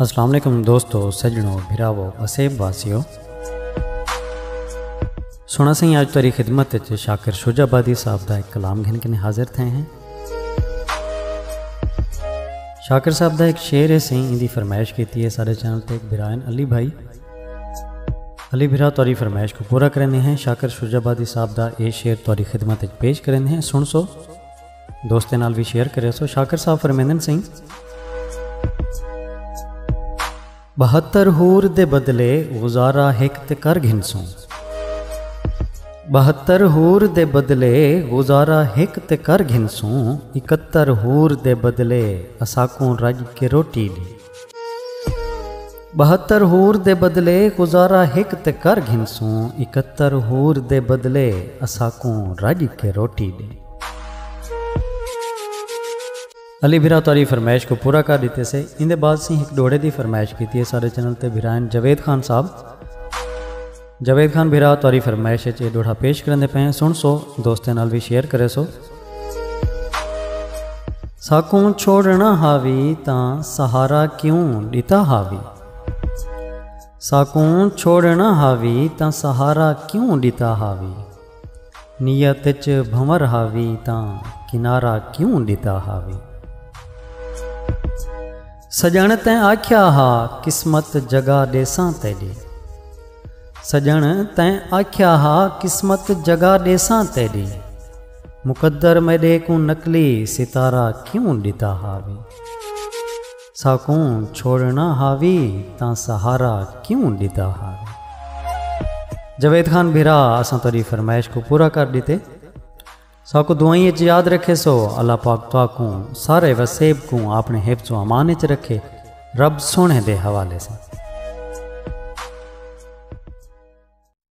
अस्सलाम वालेकुम दोस्तों, सजनों, भिरावो, असेब वासियों। सुना सही आज तारी खिदमत शाकिर शुजाबादी साहब का एक कलाम घिन के हाजिर थे हैं। शाकिर साहब का एक शेर है सही इंदी फरमाइश की है सारे चैनल पर एक बिरायन अली भाई अली भिरा तारी फरमाइश को पूरा करने हैं। शाकिर शुजाबादी साहब का ये शेर तारी खिदमत पेश करने हैं। सुन सो दोस्तें नाल भी शेयर करे सो। शाकिर साहब फरमांदे सिंह 72 हूर दे बदले गुजारा हिक ते कर घिनसू। 72 हूर दे बदले गुजारा हिक ते कर घिनसू। 71 हूर दे बदले असाकू रज के रोटी दी। 72 हूर दे बदले गुजारा हिक ते कर घिनसू। 71 हूर दे बदले असाकू रज के रोटी दी। अली भिरा तारी फरमाइश को पूरा कर देते से। इंदे बाद से एक डोड़े की फरमाइश की है सारे चैनल ते भिरान जवेद खान साहब। जवेद खान भिरा तारी फरमाइश ये डोड़ा पेश करने पे। सुन सो दोस्तों नाल भी शेयर करे सो। साकू छोड़ना हावी ता सहारा क्यों दिता हावी। साकू छोड़ना हावी ता सहारा क्यों दिता हावी। नियत च भंवर हावी ता किनारा क्यों दिता हावी। सजण तैं आख्या हा किस्मत जगा देसा तेरी। सजण तैं आख्या हा किस्मत जगा देसा तेरी। मुकद्दर मेरे को नकली सितारा क्यों दिता हावी। साकू छोड़ना हावी ता सहारा क्यों दिता हावी। जवेद खान भिरा असां तारी फरमाइश को पूरा कर देते। साको दुआई याद रखे सो। अल्लाह पाक ताकू सारे वसेब को अपने हिफ्ज़ व अमान च रखे। रब सोने दे हवाले से।